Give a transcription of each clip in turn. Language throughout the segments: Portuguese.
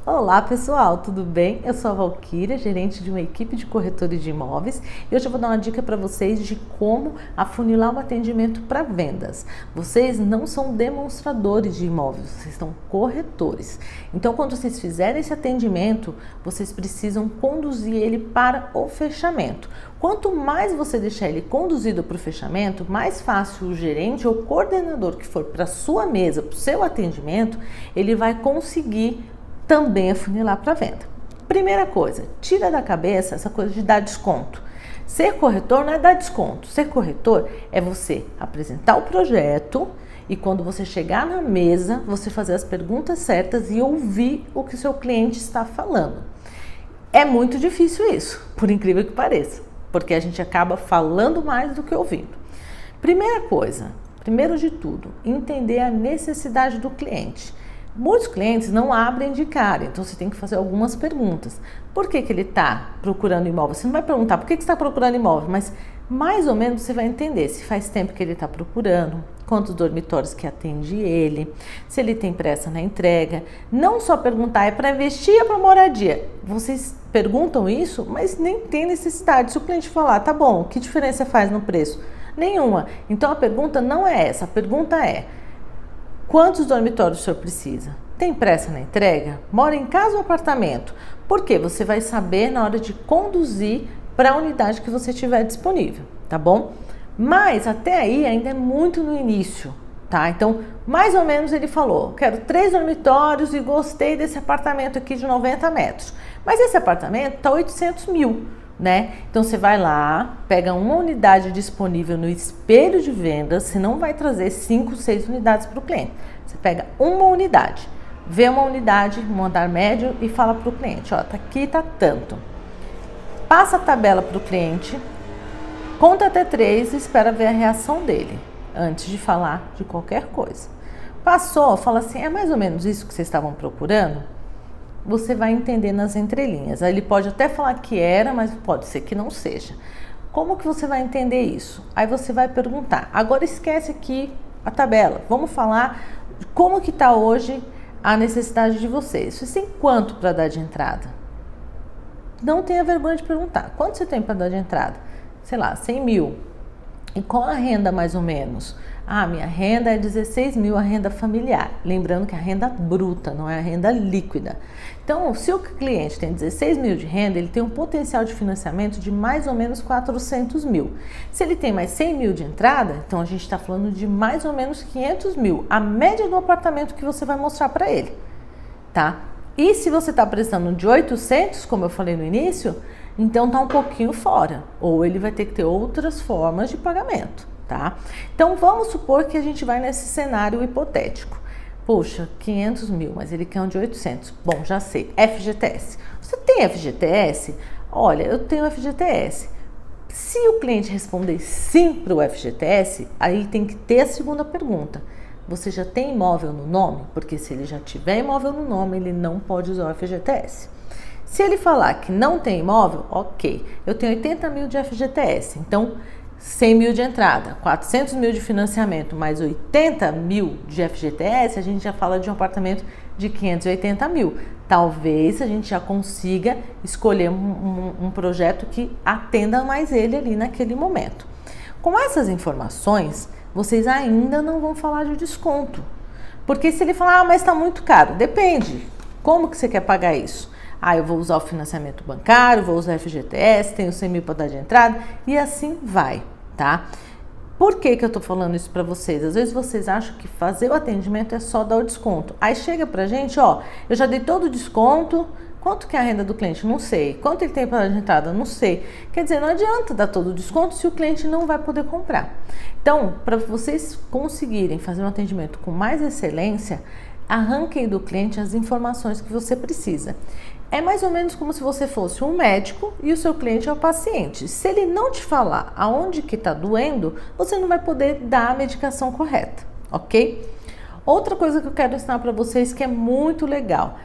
Olá pessoal, tudo bem? Eu sou a Valquíria, gerente de uma equipe de corretores de imóveis e hoje eu vou dar uma dica para vocês de como afunilar o atendimento para vendas. Vocês não são demonstradores de imóveis, vocês são corretores. Então quando vocês fizerem esse atendimento, vocês precisam conduzir ele para o fechamento. Quanto mais você deixar ele conduzido para o fechamento, mais fácil o gerente ou coordenador que for para a sua mesa, para o seu atendimento, ele vai conseguir também afunilar para venda. Primeira coisa, tira da cabeça essa coisa de dar desconto. Ser corretor não é dar desconto. Ser corretor é você apresentar o projeto e quando você chegar na mesa, você fazer as perguntas certas e ouvir o que o seu cliente está falando. É muito difícil isso, por incrível que pareça, porque a gente acaba falando mais do que ouvindo. Primeira coisa, primeiro de tudo, entender a necessidade do cliente. Muitos clientes não abrem de cara, então você tem que fazer algumas perguntas. Por que ele está procurando imóvel? Você não vai perguntar por que você está procurando imóvel, mas mais ou menos você vai entender se faz tempo que ele está procurando, quantos dormitórios que atende ele, se ele tem pressa na entrega. Não só perguntar, é para investir ou para moradia. Vocês perguntam isso, mas nem tem necessidade. Se o cliente falar, tá bom, que diferença faz no preço? Nenhuma. Então a pergunta não é essa, a pergunta é: quantos dormitórios o senhor precisa? Tem pressa na entrega? Mora em casa ou apartamento? Porque você vai saber na hora de conduzir para a unidade que você tiver disponível, tá bom? Mas até aí ainda é muito no início, tá? Então, mais ou menos ele falou, quero 3 dormitórios e gostei desse apartamento aqui de 90 metros. Mas esse apartamento tá 800 mil, né? Então você vai lá, pega uma unidade disponível no espelho de vendas, você não vai trazer 5, 6 unidades para o cliente. Você pega uma unidade, vê uma unidade, um andar médio e fala para o cliente, ó, tá aqui, tá tanto. Passa a tabela para o cliente, conta até 3 e espera ver a reação dele, antes de falar de qualquer coisa. Passou, fala assim, é mais ou menos isso que vocês estavam procurando? Você vai entender nas entrelinhas. Aí ele pode até falar que era, mas pode ser que não seja. Como que você vai entender isso? Aí você vai perguntar. Agora esquece aqui a tabela. Vamos falar de como que está hoje a necessidade de vocês. Vocês têm quanto para dar de entrada? Não tenha vergonha de perguntar. Quanto você tem para dar de entrada? Sei lá, 100 mil. E qual a renda mais ou menos? Ah, minha renda é 16 mil, a renda familiar. Lembrando que a renda bruta, não é a renda líquida. Então, se o cliente tem 16 mil de renda, ele tem um potencial de financiamento de mais ou menos 400 mil. Se ele tem mais 100 mil de entrada, então a gente está falando de mais ou menos 500 mil. A média do apartamento que você vai mostrar para ele, tá? E se você está precisando de 800, como eu falei no início, então tá um pouquinho fora. Ou ele vai ter que ter outras formas de pagamento, tá? Então vamos supor que a gente vai nesse cenário hipotético. Poxa, 500 mil, mas ele quer um de 800. Bom, já sei, FGTS. Você tem FGTS? Olha, eu tenho FGTS. Se o cliente responder sim para o FGTS, aí tem que ter a segunda pergunta. Você já tem imóvel no nome? Porque se ele já tiver imóvel no nome, ele não pode usar o FGTS. Se ele falar que não tem imóvel, ok, eu tenho 80 mil de FGTS, então 100 mil de entrada, 400 mil de financiamento, mais 80 mil de FGTS, a gente já fala de um apartamento de 580 mil. Talvez a gente já consiga escolher um projeto que atenda mais ele ali naquele momento. Com essas informações, vocês ainda não vão falar de desconto. Porque se ele falar, mas está muito caro, depende. Como que você quer pagar isso? Ah, eu vou usar o financiamento bancário, vou usar FGTS, tenho 100 mil para dar de entrada e assim vai, tá? Por que eu tô falando isso para vocês? Às vezes vocês acham que fazer o atendimento é só dar o desconto. Aí chega pra gente, ó, eu já dei todo o desconto, quanto que é a renda do cliente? Não sei. Quanto ele tem para dar de entrada? Não sei. Quer dizer, não adianta dar todo o desconto se o cliente não vai poder comprar. Então, para vocês conseguirem fazer um atendimento com mais excelência, arranquem do cliente as informações que você precisa. É mais ou menos como se você fosse um médico e o seu cliente é o paciente. Se ele não te falar aonde que está doendo, você não vai poder dar a medicação correta, ok? Outra coisa que eu quero ensinar para vocês que é muito legal.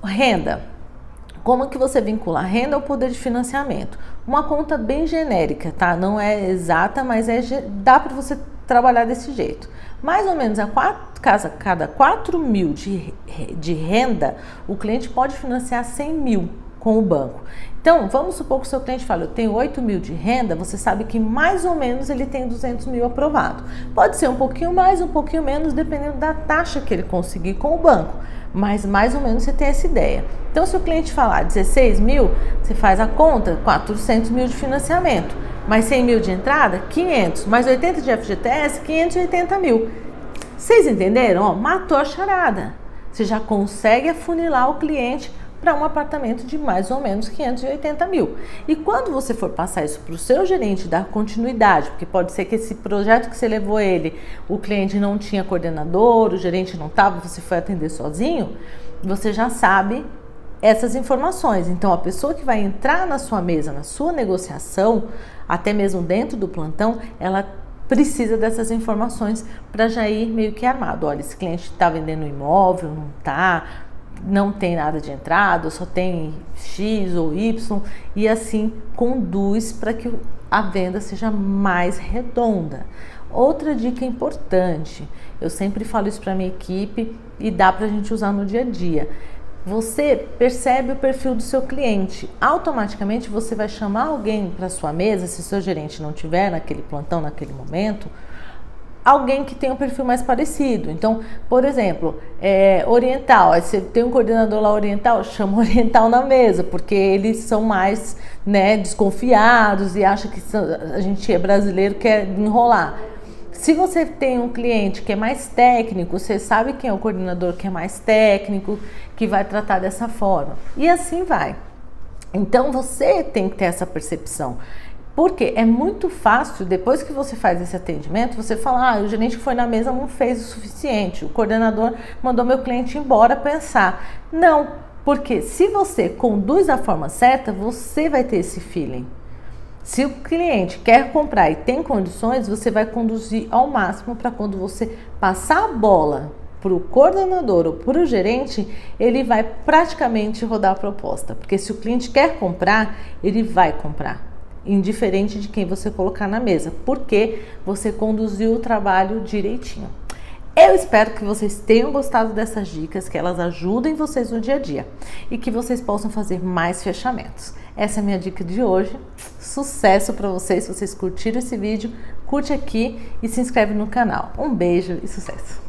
Renda. Como que você vincula a renda ao poder de financiamento? Uma conta bem genérica, tá? Não é exata, mas dá para você trabalhar desse jeito. Mais ou menos cada 4 mil de renda, o cliente pode financiar 100 mil com o banco. Então, vamos supor que o seu cliente fala, eu tenho 8 mil de renda, você sabe que mais ou menos ele tem 200 mil aprovado. Pode ser um pouquinho mais, um pouquinho menos, dependendo da taxa que ele conseguir com o banco. Mas mais ou menos você tem essa ideia. Então, se o cliente falar 16 mil, você faz a conta, 400 mil de financiamento. Mais 100 mil de entrada, 500. Mais 80 de FGTS, 580 mil. Vocês entenderam? Ó, matou a charada. Você já consegue afunilar o cliente para um apartamento de mais ou menos 580 mil. E quando você for passar isso para o seu gerente dar continuidade, porque pode ser que esse projeto que você levou ele, o cliente não tinha coordenador, o gerente não estava, você foi atender sozinho, você já sabe essas informações. Então, a pessoa que vai entrar na sua mesa, na sua negociação, até mesmo dentro do plantão, ela precisa dessas informações para já ir meio que armado. Olha, esse cliente está vendendo um imóvel, não está, não tem nada de entrada, só tem X ou Y, e assim conduz para que a venda seja mais redonda. Outra dica importante, eu sempre falo isso para minha equipe e dá para a gente usar no dia a dia. Você percebe o perfil do seu cliente, automaticamente você vai chamar alguém para sua mesa, se o seu gerente não tiver naquele plantão, naquele momento, alguém que tem um perfil mais parecido. Então, por exemplo, oriental, aí você tem um coordenador lá oriental, chama o oriental na mesa, porque eles são mais, né, desconfiados e acham que a gente é brasileiro, quer enrolar. Se você tem um cliente que é mais técnico, você sabe quem é o coordenador que é mais técnico, que vai tratar dessa forma. E assim vai. Então, você tem que ter essa percepção. Porque é muito fácil, depois que você faz esse atendimento, você fala, o gerente que foi na mesa não fez o suficiente, o coordenador mandou meu cliente embora pensar. Não, porque se você conduz da forma certa, você vai ter esse feeling. Se o cliente quer comprar e tem condições, você vai conduzir ao máximo para quando você passar a bola para o coordenador ou para o gerente, ele vai praticamente rodar a proposta. Porque se o cliente quer comprar, ele vai comprar, indiferente de quem você colocar na mesa, porque você conduziu o trabalho direitinho. Eu espero que vocês tenham gostado dessas dicas, que elas ajudem vocês no dia a dia e que vocês possam fazer mais fechamentos. Essa é a minha dica de hoje. Sucesso para vocês! Se vocês curtiram esse vídeo, curte aqui e se inscreve no canal. Um beijo e sucesso!